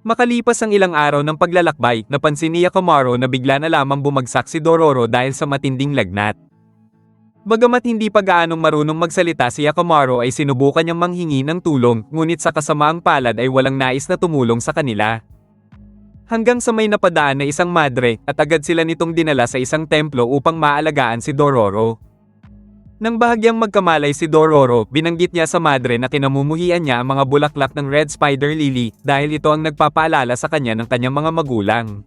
Makalipas ang ilang araw ng paglalakbay, napansin ni Yakamaro na bigla na lamang bumagsak si Dororo dahil sa matinding lagnat. Bagamat hindi pa gaanong marunong magsalita si Yakamaro ay sinubukan niyang manghingi ng tulong, ngunit sa kasamaang palad ay walang nais na tumulong sa kanila. Hanggang sa may napadaan na isang madre, at agad sila nitong dinala sa isang templo upang maalagaan si Dororo. Nang bahagyang magkamalay si Dororo, binanggit niya sa madre na kinamumuhian niya ang mga bulaklak ng red spider lily dahil ito ang nagpapaalala sa kanya ng kanyang mga magulang.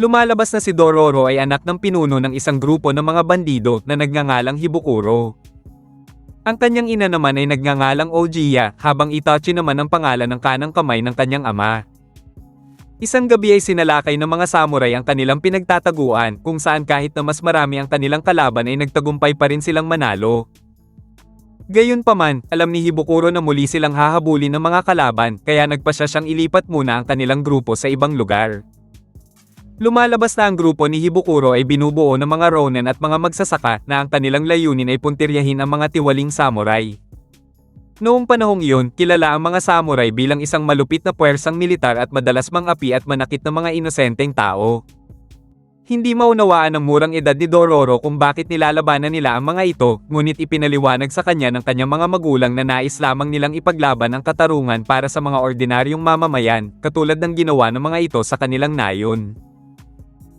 Lumalabas na si Dororo ay anak ng pinuno ng isang grupo ng mga bandido na nagngangalang Hibukuro. Ang kanyang ina naman ay nagngangalang Ojiya, habang Itachi naman ang pangalan ng kanang kamay ng kanyang ama. Isang gabi ay sinalakay ng mga samurai ang kanilang pinagtataguan, kung saan kahit na mas marami ang kanilang kalaban ay nagtagumpay pa rin silang manalo. Gayunpaman, alam ni Hibukuro na muli silang hahabulin ng mga kalaban, kaya nagpasya siyang ilipat muna ang kanilang grupo sa ibang lugar. Lumalabas na ang grupo ni Hibukuro ay binubuo ng mga ronin at mga magsasaka na ang kanilang layunin ay puntiryahin ang mga tiwaling samurai. Noong panahong iyon, kilala ang mga samurai bilang isang malupit na puwersang militar at madalas mang-api at manakit ng mga inosenteng tao. Hindi maunawaan ng murang edad ni Dororo kung bakit nilalabanan nila ang mga ito, ngunit ipinaliwanag sa kanya ng kanyang mga magulang na nais lamang nilang ipaglaban ang katarungan para sa mga ordinaryong mamamayan, katulad ng ginawa ng mga ito sa kanilang nayon.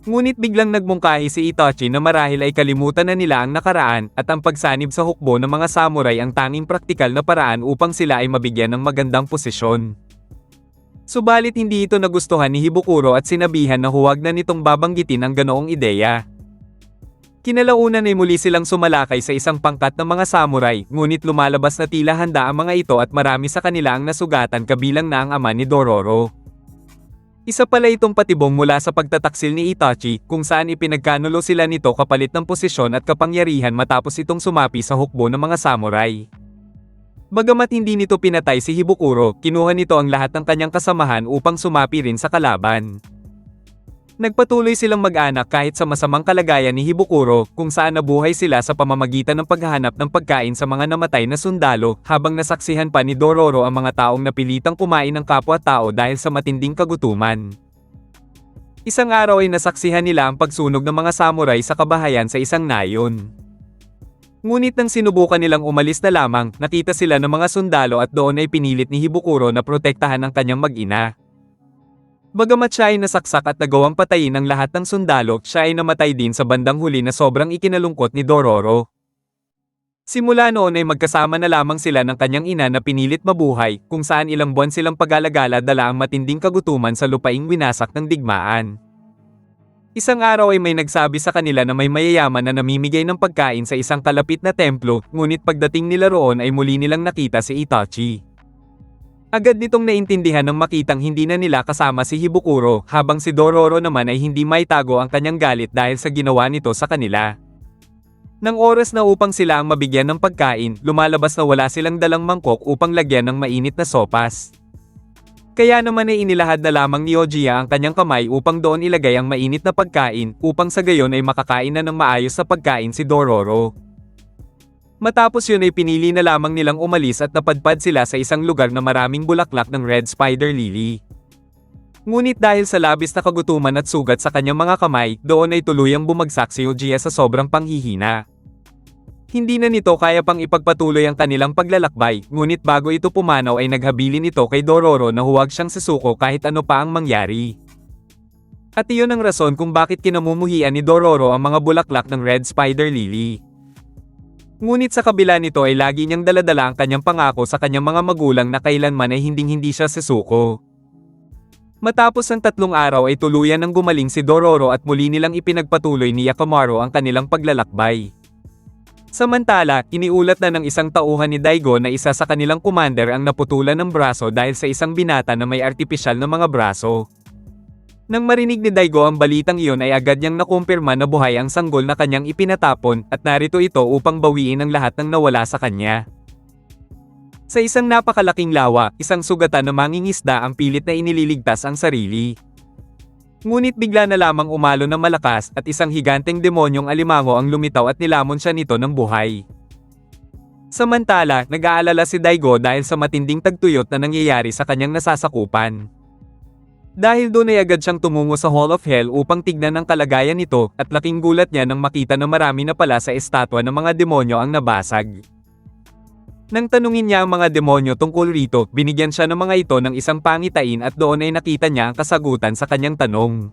Ngunit biglang nagmungkahi si Itachi na marahil ay kalimutan na nila ang nakaraan at ang pagsanib sa hukbo ng mga samurai ang tanging praktikal na paraan upang sila ay mabigyan ng magandang posisyon. Subalit hindi ito nagustuhan ni Hibukuro at sinabihan na huwag na nitong babanggitin ang ganoong ideya. Kinalaunan ay muli silang sumalakay sa isang pangkat ng mga samurai, ngunit lumalabas na tila handa ang mga ito at marami sa kanila ang nasugatan kabilang na ang ama ni Dororo. Isa pala itong patibong mula sa pagtataksil ni Itachi, kung saan ipinagkanulo sila nito kapalit ng posisyon at kapangyarihan matapos itong sumapi sa hukbo ng mga samurai. Bagamat hindi nito pinatay si Hibukuro, kinuha nito ang lahat ng kanyang kasamahan upang sumapi rin sa kalaban. Nagpatuloy silang mag-anak kahit sa masamang kalagayan ni Hibukuro, kung saan nabuhay sila sa pamamagitan ng paghahanap ng pagkain sa mga namatay na sundalo, habang nasaksihan pa ni Dororo ang mga taong napilitang kumain ng kapwa-tao dahil sa matinding kagutuman. Isang araw ay nasaksihan nila ang pagsunog ng mga samurai sa kabahayan sa isang nayon. Ngunit nang sinubukan nilang umalis na lamang, nakita sila ng mga sundalo at doon ay pinilit ni Hibukuro na protektahan ang kanyang mag-ina. Bagamat siya ay nasaksak at nagawang patayin ang lahat ng sundalo, siya ay namatay din sa bandang huli na sobrang ikinalungkot ni Dororo. Simula noon ay magkasama na lamang sila ng kanyang ina na pinilit mabuhay, kung saan ilang buwan silang pag-alagala dala ang matinding kagutuman sa lupaing winasak ng digmaan. Isang araw ay may nagsabi sa kanila na may mayayaman na namimigay ng pagkain sa isang kalapit na templo, ngunit pagdating nila roon ay muli nilang nakita si Itachi. Agad nitong naintindihan ng makitang hindi na nila kasama si Hibukuro, habang si Dororo naman ay hindi maitago ang kanyang galit dahil sa ginawa nito sa kanila. Nang oras na upang sila ang mabigyan ng pagkain, lumalabas na wala silang dalang mangkok upang lagyan ng mainit na sopas. Kaya naman ay inilahad na lamang ni Ojiya ang kanyang kamay upang doon ilagay ang mainit na pagkain, upang sa gayon ay makakain na ng maayos sa pagkain si Dororo. Matapos yun ay pinili na lamang nilang umalis at napadpad sila sa isang lugar na maraming bulaklak ng red spider lily. Ngunit dahil sa labis na kagutuman at sugat sa kanyang mga kamay, doon ay tuluyang bumagsak si Ojiya sa sobrang panghihina. Hindi na nito kaya pang ipagpatuloy ang kanilang paglalakbay, ngunit bago ito pumanaw ay naghabilin ito kay Dororo na huwag siyang susuko kahit ano pa ang mangyari. At iyon ang rason kung bakit kinamumuhian ni Dororo ang mga bulaklak ng red spider lily. Ngunit sa kabila nito ay lagi niyang daladala ang kanyang pangako sa kanyang mga magulang na kailanman ay hinding-hindi siya susuko. Matapos ang 3 araw ay tuluyan ng gumaling si Dororo at muli nilang ipinagpatuloy ni Yakamaro ang kanilang paglalakbay. Samantala, iniulat na ng isang tauhan ni Daigo na isa sa kanilang commander ang naputulan ng braso dahil sa isang binata na may artipisyal na mga braso. Nang marinig ni Daigo ang balitang iyon ay agad niyang nakumpirma na buhay ang sanggol na kanyang ipinatapon at narito ito upang bawiin ang lahat ng nawala sa kanya. Sa isang napakalaking lawa, isang sugatan na mangingisda ang pilit na inililigtas ang sarili. Ngunit bigla na lamang umalo ng malakas at isang higanteng demonyong alimango ang lumitaw at nilamon siya nito ng buhay. Samantala, nag-aalala si Daigo dahil sa matinding tagtuyot na nangyayari sa kanyang nasasakupan. Dahil doon ay agad siyang tumungo sa Hall of Hell upang tignan ang kalagayan nito, at laking gulat niya nang makita na marami na pala sa estatwa ng mga demonyo ang nabasag. Nang tanungin niya ang mga demonyo tungkol rito, binigyan siya ng mga ito ng isang pangitain at doon ay nakita niya ang kasagutan sa kanyang tanong.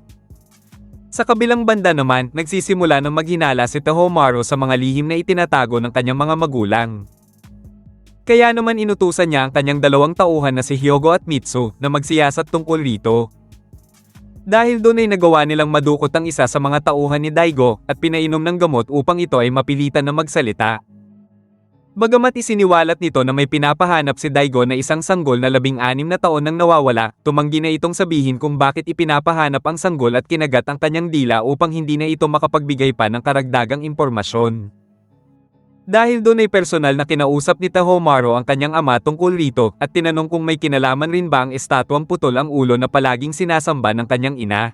Sa kabilang banda naman, nagsisimula ng maghinala si Tahomaru sa mga lihim na itinatago ng kanyang mga magulang. Kaya naman inutusan niya ang kanyang dalawang tauhan na si Hyogo at Mitsu na magsiyasat tungkol rito. Dahil doon ay nagawa nilang madukot ang isa sa mga tauhan ni Daigo at pinainom ng gamot upang ito ay mapilitan na magsalita. Bagamat isiniwalat nito na may pinapahanap si Daigo na isang sanggol na 16 na taon nang nawawala, tumanggi na itong sabihin kung bakit ipinapahanap ang sanggol at kinagat ang kanyang dila upang hindi na ito makapagbigay pa ng karagdagang impormasyon. Dahil doon ay personal na kinausap ni Tahomaru ang kanyang ama tungkol rito at tinanong kung may kinalaman rin ba ang estatwang putol ang ulo na palaging sinasamba ng kanyang ina.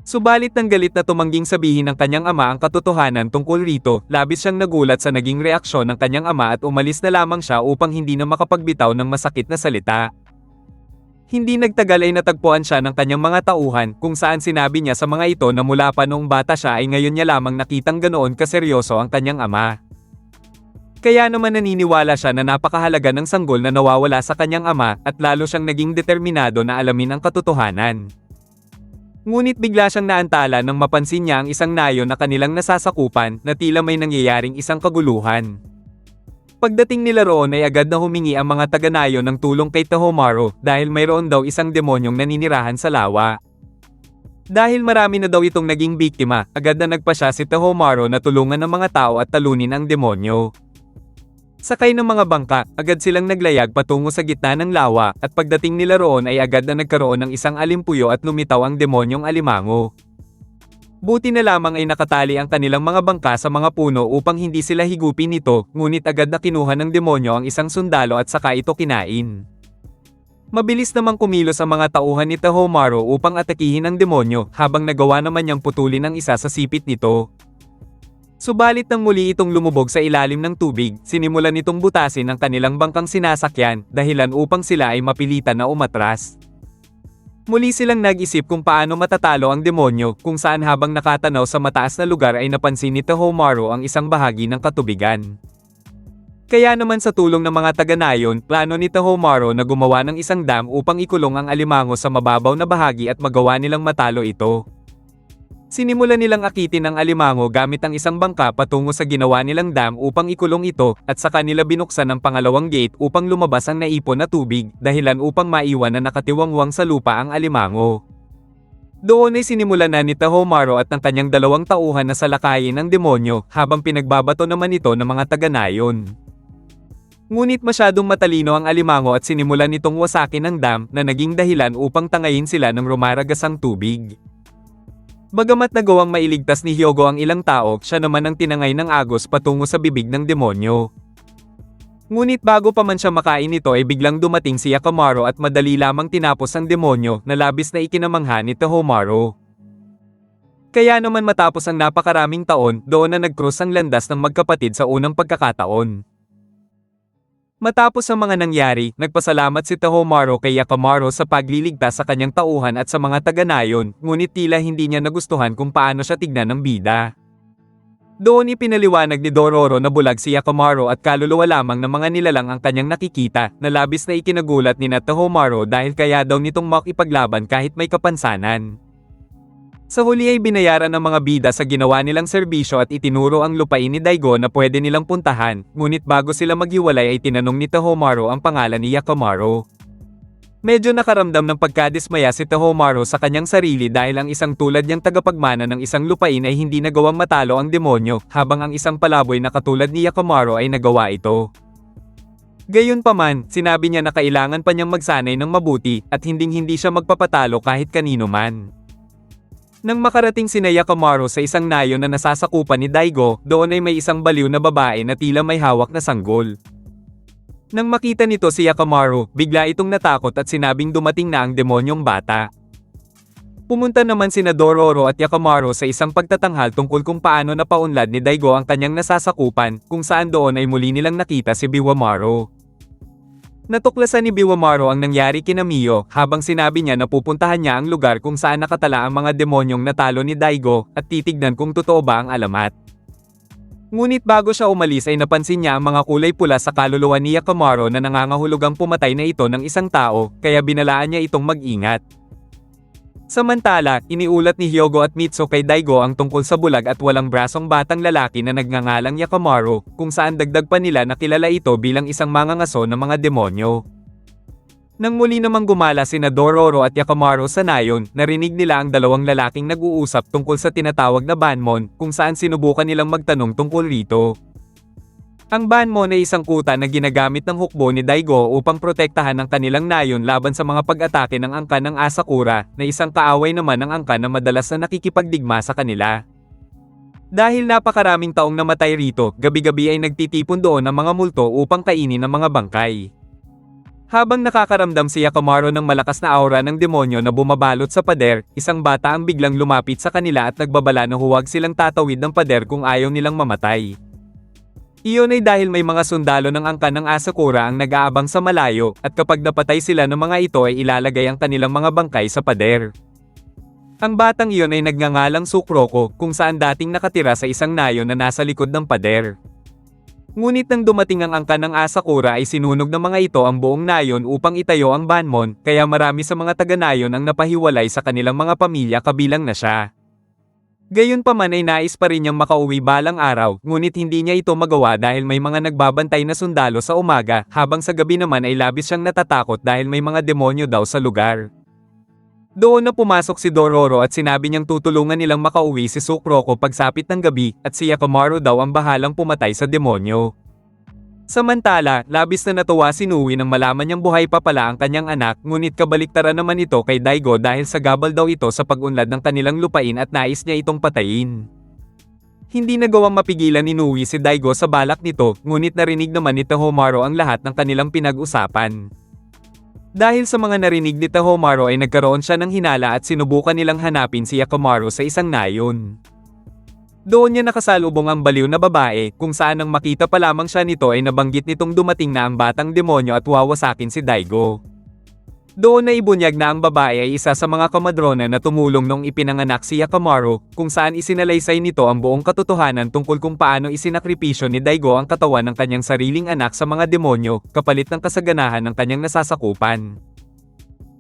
Subalit nang galit na tumangging sabihin ng kanyang ama ang katotohanan tungkol rito, labis siyang nagulat sa naging reaksyon ng kanyang ama at umalis na lamang siya upang hindi na makapagbitaw ng masakit na salita. Hindi nagtagal ay natagpuan siya ng kanyang mga tauhan kung saan sinabi niya sa mga ito na mula pa noong bata siya ay ngayon niya lamang nakitang ganoon kaseryoso ang kanyang ama. Kaya naman naniniwala siya na napakahalaga ng sanggol na nawawala sa kanyang ama at lalo siyang naging determinado na alamin ang katotohanan. Ngunit bigla siyang naantala nang mapansin niya ang isang nayo na kanilang nasasakupan na tila may nangyayaring isang kaguluhan. Pagdating nila roon ay agad na humingi ang mga taga-nayo ng tulong kay Tahomaru dahil mayroon daw isang demonyong naninirahan sa lawa. Dahil marami na daw itong naging biktima, agad na nagpasya si Tahomaru na tulungan ng mga tao at talunin ang demonyo. Sakay ng mga bangka, agad silang naglayag patungo sa gitna ng lawa at pagdating nila roon ay agad na nagkaroon ng isang alimpuyo at lumitaw ang demonyong alimango. Buti na lamang ay nakatali ang kanilang mga bangka sa mga puno upang hindi sila higupin nito, ngunit agad na kinuha ng demonyo ang isang sundalo at saka ito kinain. Mabilis namang kumilos ang mga tauhan ni Tahomaru upang atakihin ang demonyo habang nagawa naman niyang putulin ang isa sa sipit nito. Subalit nang muli itong lumubog sa ilalim ng tubig, sinimulan nitong butasin ang kanilang bangkang sinasakyan, dahilan upang sila ay mapilitan na umatras. Muli silang nag-isip kung paano matatalo ang demonyo, kung saan habang nakatanaw sa mataas na lugar ay napansin ni Tahomaru ang isang bahagi ng katubigan. Kaya naman sa tulong ng mga taga-nayon, plano ni Tahomaru na gumawa ng isang dam upang ikulong ang alimango sa mababaw na bahagi at magawa nilang matalo ito. Sinimulan nilang akitin ang alimango gamit ang isang bangka patungo sa ginawa nilang dam upang ikulong ito, at saka nila binuksan ang pangalawang gate upang lumabas ang naipon na tubig, dahilan upang maiwan na nakatiwangwang sa lupa ang alimango. Doon ay sinimulan na ni Tahomaru at ng kanyang dalawang tauhan na salakayin ang demonyo, habang pinagbabato naman ito ng mga taga-nayon. Ngunit masyadong matalino ang alimango at sinimulan nitong wasakin ang dam na naging dahilan upang tangayin sila ng rumaragasang tubig. Bagamat nagawang mailigtas ni Hyogo ang ilang tao, siya naman ang tinangay ng agos patungo sa bibig ng demonyo. Ngunit bago pa man siya makain nito ay biglang dumating si Yakamaru at madali lamang tinapos ang demonyo na labis na ikinamangha ni Tahomaru. Kaya naman matapos ang napakaraming taon, doon na nag-cross ang landas ng magkapatid sa unang pagkakataon. Matapos ang mga nangyari, nagpasalamat si Tahomaru kay Yakamaru sa pagliligtas sa kanyang tauhan at sa mga taga-nayon, ngunit tila hindi niya nagustuhan kung paano siya tignan ng bida. Doon ipinaliwanag ni Dororo na bulag si Yakamaru at kaluluwa lamang ng mga nilalang ang kanyang nakikita, na labis na ikinagulat ni Tahomaru dahil kaya daw nitong makipaglaban kahit may kapansanan. Sa huli ay binayaran ng mga bida sa ginawa nilang serbisyo at itinuro ang lupain ni Daigo na pwede nilang puntahan, ngunit bago sila maghiwalay ay tinanong ni Tahomaru ang pangalan ni Yakamaru. Medyo nakaramdam ng pagkadismaya si Tahomaru sa kanyang sarili dahil ang isang tulad niyang tagapagmana ng isang lupain ay hindi nagawang matalo ang demonyo, habang ang isang palaboy na katulad ni Yakamaru ay nagawa ito. Gayunpaman, sinabi niya na kailangan pa niyang magsanay ng mabuti at hinding-hindi siya magpapatalo kahit kanino man. Nang makarating sina Yakamaru sa isang nayo na nasasakupan ni Daigo, doon ay may isang baliw na babae na tila may hawak na sanggol. Nang makita nito si Yakamaru, bigla itong natakot at sinabing dumating na ang demonyong bata. Pumunta naman sina Dororo at Yakamaru sa isang pagtatanghal tungkol kung paano napaunlad ni Daigo ang kanyang nasasakupan, kung saan doon ay muli nilang nakita si Biwamaru. Natuklasan ni Biwamaro ang nangyari kina Mio habang sinabi niya na pupuntahan niya ang lugar kung saan nakatala ang mga demonyong natalo ni Daigo at titignan kung totoo ba ang alamat. Ngunit bago siya umalis ay napansin niya ang mga kulay pula sa kaluluwa ni Yakamaru na nangangahulugang pumatay na ito ng isang tao, kaya binalaan niya itong mag-ingat. Samantala, iniulat ni Hyogo at Mitsu kay Daigo ang tungkol sa bulag at walang brasong batang lalaki na nagngangalang Yakamaru, kung saan dagdag pa nila na kilala ito bilang isang mangangaso ng mga demonyo. Nang muli namang gumala sina Dororo at Yakamaru sa nayon, narinig nila ang dalawang lalaking nag-uusap tungkol sa tinatawag na Banmon, kung saan sinubukan nilang magtanong tungkol rito. Ang Banmon ay isang kuta na ginagamit ng hukbo ni Daigo upang protektahan ang kanilang nayon laban sa mga pag-atake ng angkan ng Asakura, na isang kaaway naman ng angkan na madalas na nakikipagdigma sa kanila. Dahil napakaraming taong namatay rito, gabi-gabi ay nagtitipon doon ang mga multo upang kainin ang mga bangkay. Habang nakakaramdam si Yakamaru ng malakas na aura ng demonyo na bumabalot sa pader, isang bata ang biglang lumapit sa kanila at nagbabala na huwag silang tatawid ng pader kung ayaw nilang mamatay. Iyon ay dahil may mga sundalo ng angkan ng Asakura ang nag-aabang sa malayo, at kapag napatay sila ng mga ito ay ilalagay ang kanilang mga bangkay sa pader. Ang batang iyon ay nagngangalang Sukroko, kung saan dating nakatira sa isang nayon na nasa likod ng pader. Ngunit nang dumating ang angkan ng Asakura ay sinunog ng mga ito ang buong nayon upang itayo ang Banmon, kaya marami sa mga taga-nayon ang napahiwalay sa kanilang mga pamilya kabilang na siya. Gayunpaman ay nais pa rin niyang makauwi balang araw, ngunit hindi niya ito magawa dahil may mga nagbabantay na sundalo sa umaga, habang sa gabi naman ay labis siyang natatakot dahil may mga demonyo daw sa lugar. Doon na pumasok si Dororo at sinabi niyang tutulungan nilang makauwi si Sukroko pagsapit ng gabi, at si Yakamaru daw ang bahalang pumatay sa demonyo. Samantala, labis na natuwa si Nui nang malaman niyang buhay pa pala ang kanyang anak, ngunit kabaliktaran naman ito kay Daigo dahil sagabal daw ito sa pag-unlad ng kanilang lupain at nais niya itong patayin. Hindi nagawang mapigilan ni Nui si Daigo sa balak nito, ngunit narinig naman ni Tahomaru ang lahat ng kanilang pinag-usapan. Dahil sa mga narinig ni Tahomaru ay nagkaroon siya ng hinala at sinubukan nilang hanapin si Yakamaru sa isang nayon. Doon niya nakasalubong ang baliw na babae, kung saan nang makita pa lamang siya nito ay nabanggit nitong dumating na ang batang demonyo at wawasakin si Daigo. Doon na ibunyag na ang babae ay isa sa mga komadrona na tumulong nung ipinanganak si Yakamaru, kung saan isinalaysay nito ang buong katotohanan tungkol kung paano isinakripisyo ni Daigo ang katawan ng kanyang sariling anak sa mga demonyo, kapalit ng kasaganahan ng kanyang nasasakupan.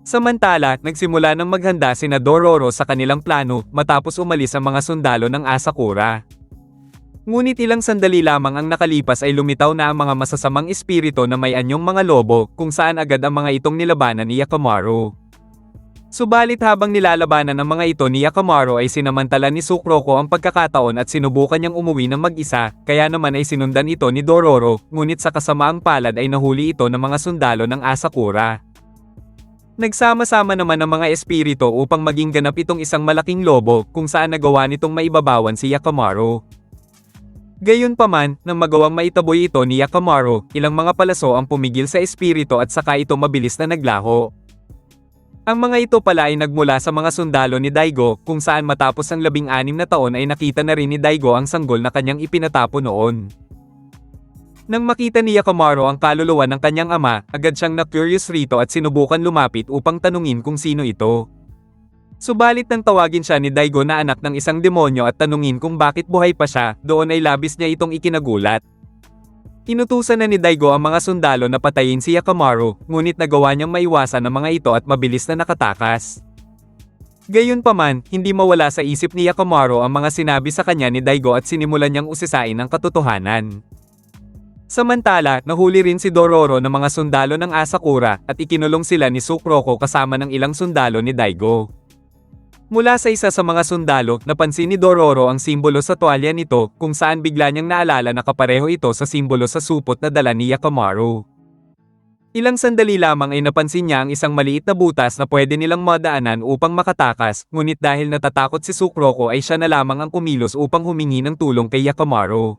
Samantala, nagsimula ng maghanda sina Dororo sa kanilang plano matapos umalis ang mga sundalo ng Asakura. Ngunit ilang sandali lamang ang nakalipas ay lumitaw na ang mga masasamang espiritu na may anyong mga lobo, kung saan agad ang mga itong nilabanan ni Yakamaru. Subalit habang nilalabanan ang mga ito ni Yakamaru ay sinamantala ni Sukroko ang pagkakataon at sinubukan niyang umuwi ng mag-isa, kaya naman ay sinundan ito ni Dororo, ngunit sa kasamaang palad ay nahuli ito ng mga sundalo ng Asakura. Nagsama-sama naman ang mga espiritu upang maging ganap itong isang malaking lobo, kung saan nagawa nitong maibabawan si Yakamaru. Gayunpaman, nang magawang maitaboy ito ni Yakamaru, ilang mga palaso ang pumigil sa espiritu at saka ito mabilis na naglaho. Ang mga ito pala ay nagmula sa mga sundalo ni Daigo, kung saan matapos ang 16 na taon ay nakita na rin ni Daigo ang sanggol na kanyang ipinatapo noon. Nang makita ni Yakamaru ang kaluluwa ng kanyang ama, agad siyang na-curious rito at sinubukan lumapit upang tanungin kung sino ito. Subalit nang tawagin siya ni Daigo na anak ng isang demonyo at tanungin kung bakit buhay pa siya, doon ay labis niya itong ikinagulat. Inutusan na ni Daigo ang mga sundalo na patayin si Yakamaru, ngunit nagawa niyang maiwasan ang mga ito at mabilis na nakatakas. Gayunpaman, hindi mawala sa isip ni Yakamaru ang mga sinabi sa kanya ni Daigo at sinimulan niyang usisain ang katotohanan. Samantala, nahuli rin si Dororo ng mga sundalo ng Asakura at ikinulong sila ni Sukroko kasama ng ilang sundalo ni Daigo. Mula sa isa sa mga sundalo, napansin ni Dororo ang simbolo sa tuwalya nito, kung saan bigla niyang naalala na kapareho ito sa simbolo sa supot na dala ni Yakamaru. Ilang sandali lamang ay napansin niya ang isang maliit na butas na pwede nilang madaanan upang makatakas, ngunit dahil natatakot si Sukroko ay siya na lamang ang kumilos upang humingi ng tulong kay Yakamaru.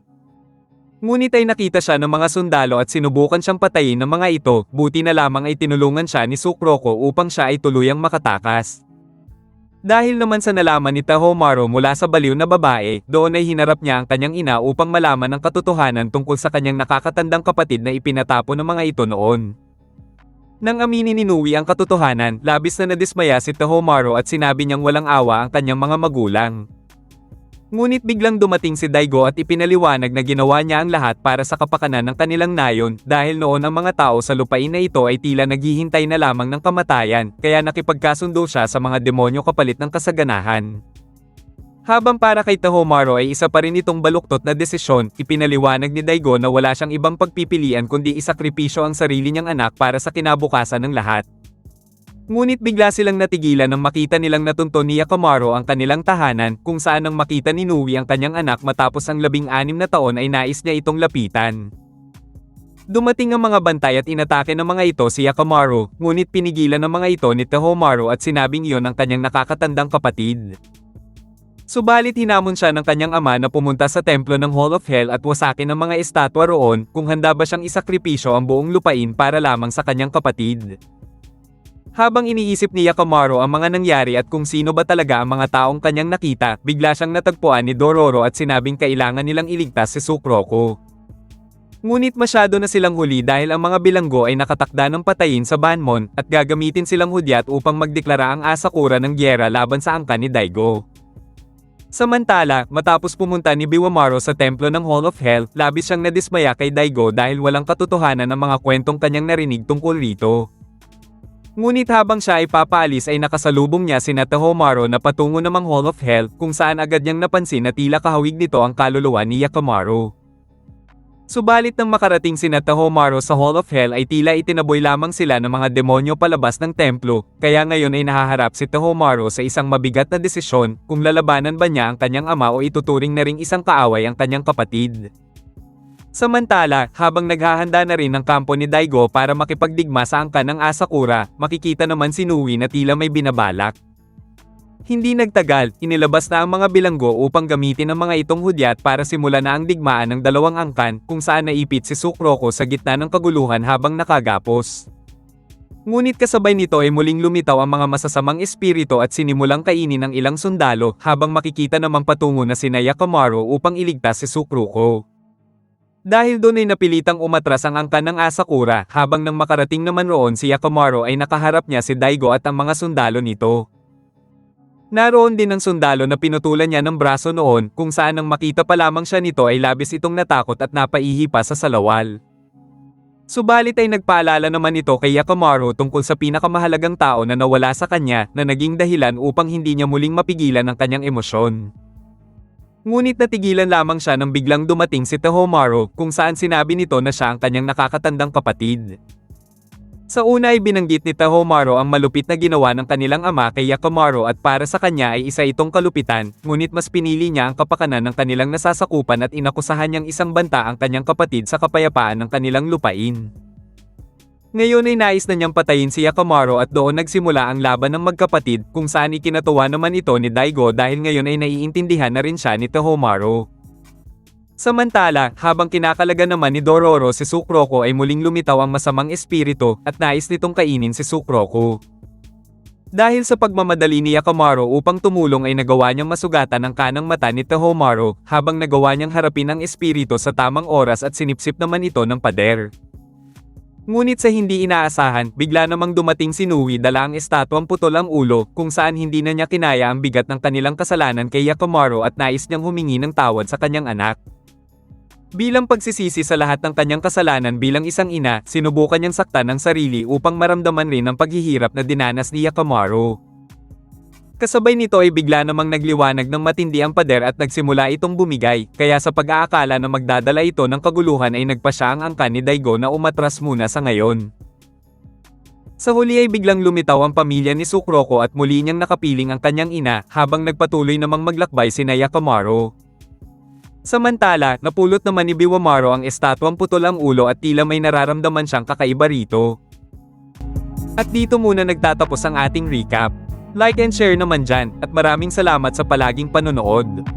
Ngunit ay nakita siya ng mga sundalo at sinubukan siyang patayin ng mga ito, buti na lamang ay tinulungan siya ni Sukroko upang siya ay tuluyang makatakas. Dahil naman sa nalaman ni Tahomaru mula sa baliw na babae, doon ay hinarap niya ang kanyang ina upang malaman ang katotohanan tungkol sa kanyang nakakatandang kapatid na ipinatapo ng mga ito noon. Nang aminin ni Nui ang katotohanan, labis na nadismaya si Tohomaru at sinabi niyang walang awa ang kanyang mga magulang. Ngunit biglang dumating si Daigo at ipinaliwanag na ginawa niya ang lahat para sa kapakanan ng kanilang nayon dahil noon ang mga tao sa lupain na ito ay tila naghihintay na lamang ng kamatayan, kaya nakipagkasundo siya sa mga demonyo kapalit ng kasaganahan. Habang para kay Tohomaru ay isa pa rin itong baluktot na desisyon, ipinaliwanag ni Daigo na wala siyang ibang pagpipilian kundi isakripisyo ang sarili niyang anak para sa kinabukasan ng lahat. Ngunit bigla silang natigilan nang makita nilang natunto ni Yakamaru ang kanilang tahanan, kung saan nang makita ni Nui ang kanyang anak matapos ang 16 na taon ay nais niya itong lapitan. Dumating ang mga bantay at inatake ng mga ito si Yakamaru, ngunit pinigilan ng mga ito ni Tohomaru at sinabing iyon ang kanyang nakakatandang kapatid. Subalit hinamon siya ng kanyang ama na pumunta sa templo ng Hall of Hell at wasakin ang mga estatwa roon kung handa ba siyang isakripisyo ang buong lupain para lamang sa kanyang kapatid. Habang iniisip ni Yakamaru ang mga nangyari at kung sino ba talaga ang mga taong kanyang nakita, bigla siyang natagpuan ni Dororo at sinabing kailangan nilang iligtas si Sukroko. Ngunit masyado na silang huli dahil ang mga bilanggo ay nakatakda ng patayin sa Banmon at gagamitin silang hudyat upang magdeklara ang Asakura ng gyera laban sa angkan ni Daigo. Samantala, matapos pumunta ni Biwamaru sa templo ng Hall of Hell, labis siyang nadismaya kay Daigo dahil walang katotohanan ang mga kwentong kanyang narinig tungkol rito. Ngunit habang siya ay papaalis ay nakasalubong niya sina Tohomaru na patungo namang Hall of Hell, kung saan agad niyang napansin na tila kahawig nito ang kaluluwa ni Yakamaru. Subalit nang makarating sina Tohomaru sa Hall of Hell ay tila itinaboy lamang sila ng mga demonyo palabas ng templo, kaya ngayon ay nahaharap si Tohomaru sa isang mabigat na desisyon kung lalabanan ba niya ang kanyang ama o ituturing na ring isang kaaway ang kanyang kapatid. Samantala, habang naghahanda na rin ang kampo ni Daigo para makipagdigma sa angkan ng Asakura, makikita naman si Nui na tila may binabalak. Hindi nagtagal, inilabas na ang mga bilanggo upang gamitin ang mga itong hudyat para simulan na ang digmaan ng dalawang angkan kung saan naipit si Sukroko sa gitna ng kaguluhan habang nakagapos. Ngunit kasabay nito ay muling lumitaw ang mga masasamang espiritu at sinimulang kainin ng ilang sundalo habang makikita namang patungo na sina Yakamaru upang iligtas si Sukroko. Dahil doon ay napilitang umatras ang angkan ng Asakura, habang nang makarating naman roon si Yakamaru ay nakaharap niya si Daigo at ang mga sundalo nito. Naroon din ang sundalo na pinutulan niya ng braso noon, kung saan nang makita pa lamang siya nito ay labis itong natakot at napaihi pa sa salawal. Subalit ay nagpaalala naman ito kay Yakamaru tungkol sa pinakamahalagang tao na nawala sa kanya na naging dahilan upang hindi niya muling mapigilan ang kanyang emosyon. Ngunit natigilan lamang siya nang biglang dumating si Tohomaru, kung saan sinabi nito na siya ang kanyang nakakatandang kapatid. Sa una ay binanggit ni Tohomaru ang malupit na ginawa ng kanilang ama kay Yakamaru at para sa kanya ay isa itong kalupitan, ngunit mas pinili niya ang kapakanan ng kanilang nasasakupan at inakusahan niyang isang banta ang kanyang kapatid sa kapayapaan ng kanilang lupain. Ngayon ay nais na niyang patayin si Yakamaru at doon nagsimula ang laban ng magkapatid, kung saan ikinatuwa naman ito ni Daigo dahil ngayon ay naiintindihan na rin siya ni Tohomaru. Samantala, habang kinakalaga naman ni Dororo si Sukroko ay muling lumitaw ang masamang espiritu at nais nitong kainin si Sukroko. Dahil sa pagmamadali ni Yakamaru upang tumulong ay nagawa niyang masugatan ang kanang mata ni Tohomaru, habang nagawa niyang harapin ang espiritu sa tamang oras at sinipsip naman ito ng pader. Ngunit sa hindi inaasahan, bigla namang dumating si Nui dala ang estatwang putol ang ulo, kung saan hindi na niya kinaya ang bigat ng kanilang kasalanan kay Yakamaru at nais niyang humingi ng tawad sa kanyang anak. Bilang pagsisisi sa lahat ng kanyang kasalanan bilang isang ina, sinubukan niyang saktan ang sarili upang maramdaman rin ang paghihirap na dinanas ni Yakamaru. Kasabay nito ay bigla namang nagliwanag ng matindi ang pader at nagsimula itong bumigay, kaya sa pag-aakala na magdadala ito ng kaguluhan ay nagpasya ang angkan ni Daigo na umatras muna sa ngayon. Sa huli ay biglang lumitaw ang pamilya ni Sukroko at muli niyang nakapiling ang kanyang ina, habang nagpatuloy namang maglakbay sina Yakamaru. Samantala, napulot naman ni Biwamaru ang estatwang putol ang ulo at tila may nararamdaman siyang kakaiba rito. At dito muna nagtatapos ang ating recap. Like and share naman dyan, at maraming salamat sa palaging panonood.